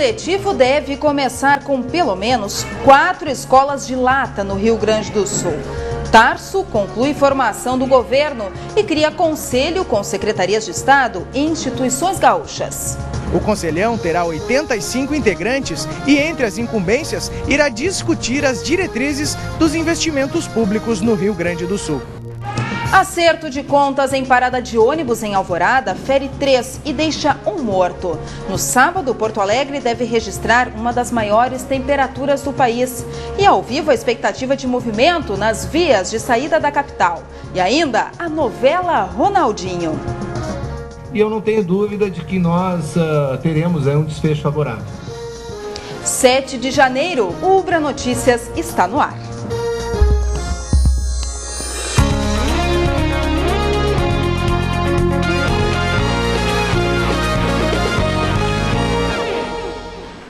letivo deve começar com pelo menos 4 escolas de lata no Rio Grande do Sul. Tarso conclui formação do governo e cria conselho com secretarias de Estado e instituições gaúchas. O conselhão terá 85 integrantes e, entre as incumbências, irá discutir as diretrizes dos investimentos públicos no Rio Grande do Sul. Acerto de contas em parada de ônibus em Alvorada fere 3 e deixa um morto. No sábado, Porto Alegre deve registrar uma das maiores temperaturas do país. E ao vivo a expectativa de movimento nas vias de saída da capital. E ainda a novela Ronaldinho. E eu não tenho dúvida de que nós teremos um desfecho favorável. 7 de janeiro, o Ubra Notícias está no ar.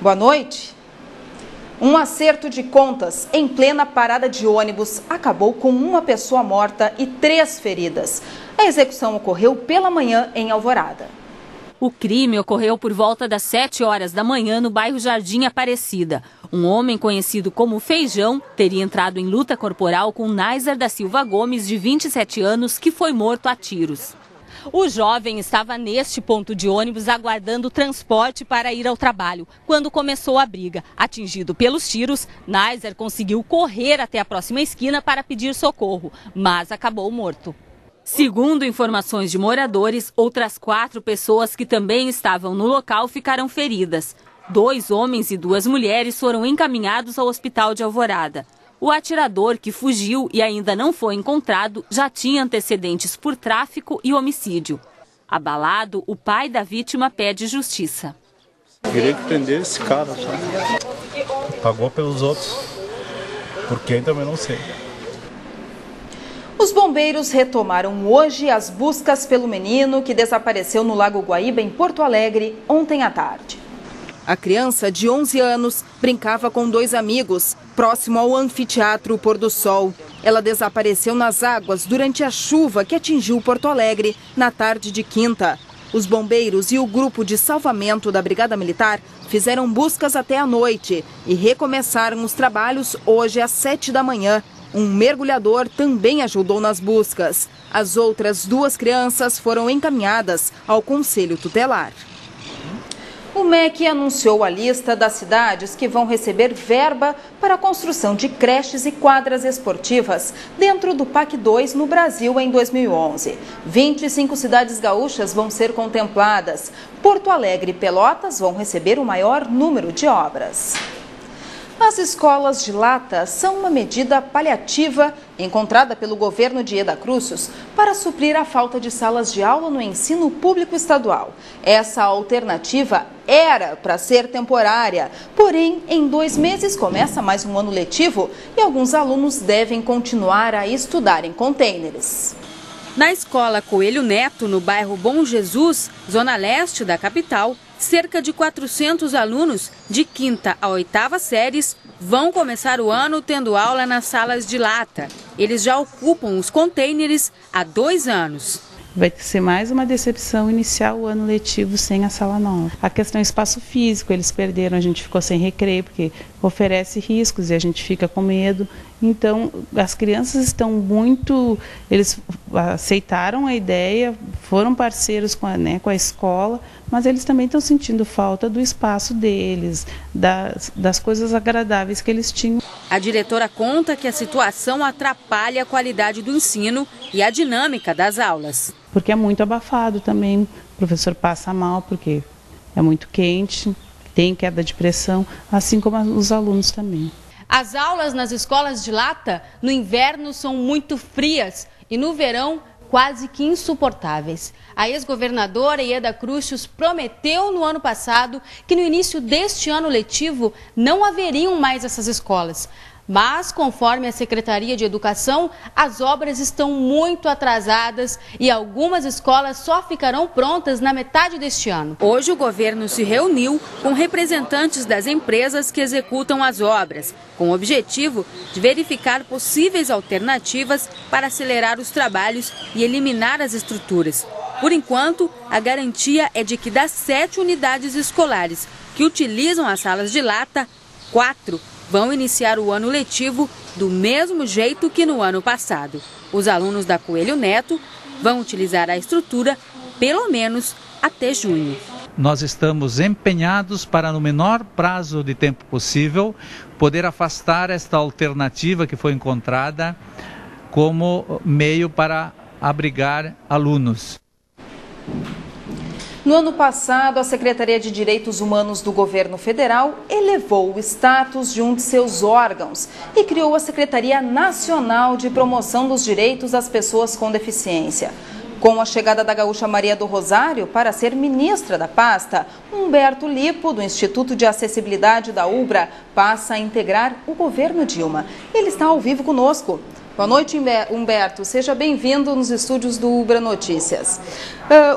Boa noite. Um acerto de contas em plena parada de ônibus acabou com uma pessoa morta e 3 feridas. A execução ocorreu pela manhã em Alvorada. O crime ocorreu por volta das 7 horas da manhã no bairro Jardim Aparecida. Um homem conhecido como Feijão teria entrado em luta corporal com Náiser da Silva Gomes, de 27 anos, que foi morto a tiros. O jovem estava neste ponto de ônibus aguardando transporte para ir ao trabalho, quando começou a briga. Atingido pelos tiros, Náiser conseguiu correr até a próxima esquina para pedir socorro, mas acabou morto. Segundo informações de moradores, outras 4 pessoas que também estavam no local ficaram feridas. 2 homens e 2 mulheres foram encaminhados ao hospital de Alvorada. O atirador, que fugiu e ainda não foi encontrado, já tinha antecedentes por tráfico e homicídio. Abalado, o pai da vítima pede justiça. Queria que prender esse cara, sabe? Pagou pelos outros, por quem também não sei. Os bombeiros retomaram hoje as buscas pelo menino que desapareceu no Lago Guaíba, em Porto Alegre, ontem à tarde. A criança, de 11 anos, brincava com 2 amigos, próximo ao anfiteatro Pôr do Sol. Ela desapareceu nas águas durante a chuva que atingiu Porto Alegre na tarde de quinta. Os bombeiros e o grupo de salvamento da Brigada Militar fizeram buscas até a noite e recomeçaram os trabalhos hoje às 7 da manhã. Um mergulhador também ajudou nas buscas. As outras 2 crianças foram encaminhadas ao Conselho Tutelar. O MEC anunciou a lista das cidades que vão receber verba para a construção de creches e quadras esportivas dentro do PAC 2 no Brasil em 2011. 25 cidades gaúchas vão ser contempladas. Porto Alegre e Pelotas vão receber o maior número de obras. As escolas de lata são uma medida paliativa encontrada pelo governo de Eda Crucis para suprir a falta de salas de aula no ensino público estadual. Essa alternativa era para ser temporária, porém, em 2 meses começa mais um ano letivo e alguns alunos devem continuar a estudar em contêineres. Na escola Coelho Neto, no bairro Bom Jesus, zona leste da capital, cerca de 400 alunos de 5ª a 8ª séries vão começar o ano tendo aula nas salas de lata. Eles já ocupam os contêineres há 2 anos. Vai ser mais uma decepção iniciar o ano letivo sem a sala nova. A questão é espaço físico, eles perderam, a gente ficou sem recreio, porque oferece riscos e a gente fica com medo. Então, as crianças estão eles aceitaram a ideia, foram parceiros com a escola, mas eles também estão sentindo falta do espaço deles, das coisas agradáveis que eles tinham. A diretora conta que a situação atrapalha a qualidade do ensino e a dinâmica das aulas. Porque é muito abafado também, o professor passa mal porque é muito quente, tem queda de pressão, assim como os alunos também. As aulas nas escolas de lata no inverno são muito frias e no verão quase que insuportáveis. A ex-governadora Eda Crucis prometeu no ano passado que no início deste ano letivo não haveriam mais essas escolas. Mas, conforme a Secretaria de Educação, as obras estão muito atrasadas e algumas escolas só ficarão prontas na metade deste ano. Hoje o governo se reuniu com representantes das empresas que executam as obras, com o objetivo de verificar possíveis alternativas para acelerar os trabalhos e eliminar as estruturas. Por enquanto, a garantia é de que das 7 unidades escolares que utilizam as salas de lata, 4 vão iniciar o ano letivo do mesmo jeito que no ano passado. Os alunos da Coelho Neto vão utilizar a estrutura pelo menos até junho. Nós estamos empenhados para, no menor prazo de tempo possível, poder afastar esta alternativa que foi encontrada como meio para abrigar alunos. No ano passado, a Secretaria de Direitos Humanos do Governo Federal elevou o status de um de seus órgãos e criou a Secretaria Nacional de Promoção dos Direitos das Pessoas com Deficiência. Com a chegada da gaúcha Maria do Rosário para ser ministra da pasta, Humberto Lipo, do Instituto de Acessibilidade da UBRA, passa a integrar o governo Dilma. Ele está ao vivo conosco. Boa noite, Humberto. Seja bem-vindo nos estúdios do UBRA Notícias.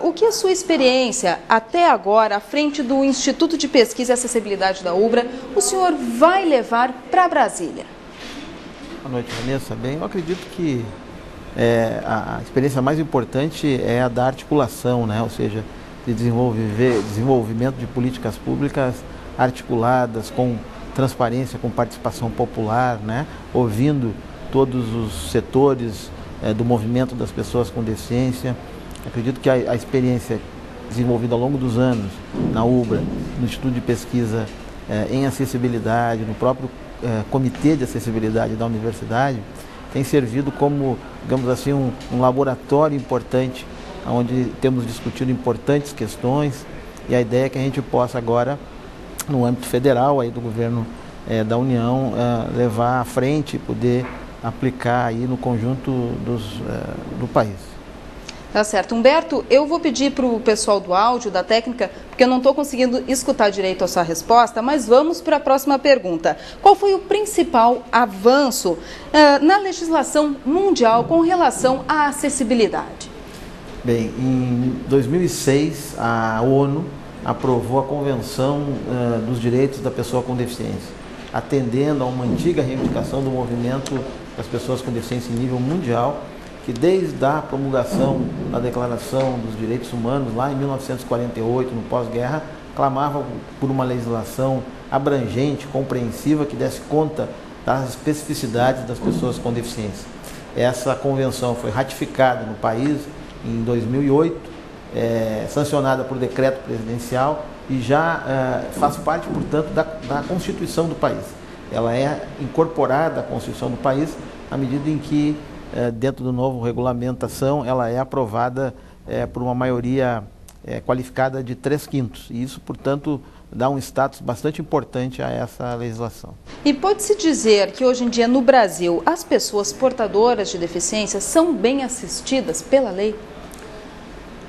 O que a sua experiência até agora, à frente do Instituto de Pesquisa e Acessibilidade da UBRA, o senhor vai levar para Brasília? Boa noite, Vanessa. Bem, eu acredito que a experiência mais importante é a da articulação, né? Ou seja, de desenvolvimento de políticas públicas articuladas, com transparência, com participação popular, né? Ouvindo todos os setores do movimento das pessoas com deficiência. Acredito que a experiência desenvolvida ao longo dos anos na UBRA, no Instituto de Pesquisa em Acessibilidade, no próprio Comitê de Acessibilidade da Universidade, tem servido como, digamos assim, um laboratório importante, onde temos discutido importantes questões, e a ideia é que a gente possa agora, no âmbito federal aí do governo da União, levar à frente e poder aplicar aí no conjunto do país. Tá certo. Humberto, eu vou pedir para o pessoal do áudio, da técnica, porque eu não estou conseguindo escutar direito a sua resposta, mas vamos para a próxima pergunta. Qual foi o principal avanço na legislação mundial com relação à acessibilidade? Bem, em 2006, a ONU aprovou a Convenção dos Direitos da Pessoa com Deficiência, atendendo a uma antiga reivindicação do movimento das pessoas com deficiência em nível mundial, que desde a promulgação da Declaração dos Direitos Humanos, lá em 1948, no pós-guerra, clamava por uma legislação abrangente, compreensiva, que desse conta das especificidades das pessoas com deficiência. Essa convenção foi ratificada no país em 2008, sancionada por decreto presidencial e já faz parte, portanto, da Constituição do país. Ela é incorporada à Constituição do país à medida em que, dentro do novo regulamentação, ela é aprovada por uma maioria qualificada de 3/5. E isso, portanto, dá um status bastante importante a essa legislação. E pode-se dizer que hoje em dia no Brasil as pessoas portadoras de deficiência são bem assistidas pela lei?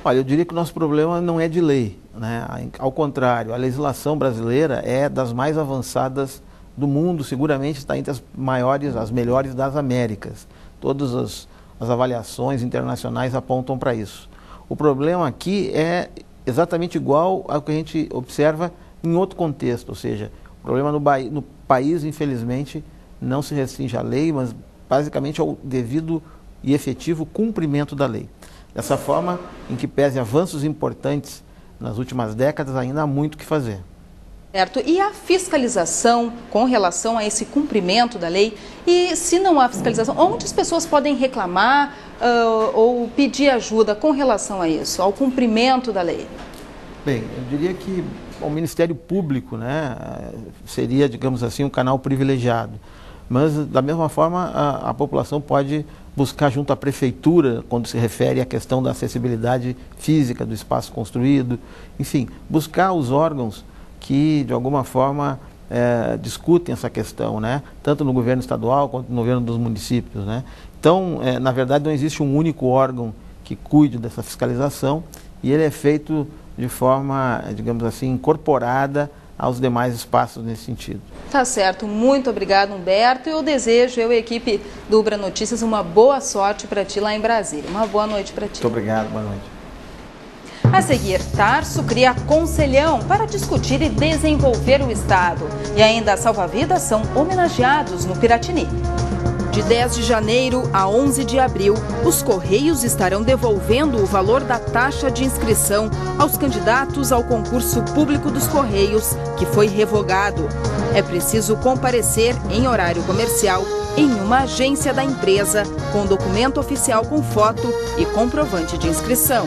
Olha, eu diria que o nosso problema não é de lei, né? Ao contrário, a legislação brasileira é das mais avançadas do mundo, seguramente está entre as maiores, as melhores das Américas. Todas as avaliações internacionais apontam para isso. O problema aqui é exatamente igual ao que a gente observa em outro contexto, ou seja, o problema no país, infelizmente, não se restringe à lei, mas basicamente ao devido e efetivo cumprimento da lei. Dessa forma, em que pese avanços importantes nas últimas décadas, ainda há muito o que fazer. Certo. E a fiscalização com relação a esse cumprimento da lei? E se não há fiscalização, onde as pessoas podem reclamar ou pedir ajuda com relação a isso, ao cumprimento da lei? Bem, eu diria que o Ministério Público, né, seria, digamos assim, um canal privilegiado. Mas, da mesma forma, a população pode buscar junto à Prefeitura, quando se refere à questão da acessibilidade física do espaço construído, enfim, buscar os órgãos que, de alguma forma, discutem essa questão, né? Tanto no governo estadual quanto no governo dos municípios, né? Então, na verdade, não existe um único órgão que cuide dessa fiscalização e ele é feito de forma, digamos assim, incorporada aos demais espaços nesse sentido. Tá certo. Muito obrigado, Humberto. Eu desejo, eu e a equipe do UBRA Notícias, uma boa sorte para ti lá em Brasília. Uma boa noite para ti. Muito obrigado, boa noite. A seguir, Tarso cria conselhão para discutir e desenvolver o Estado. E ainda salva-vidas são homenageados no Piratini. De 10 de janeiro a 11 de abril, os Correios estarão devolvendo o valor da taxa de inscrição aos candidatos ao concurso público dos Correios, que foi revogado. É preciso comparecer em horário comercial em uma agência da empresa, com documento oficial com foto e comprovante de inscrição.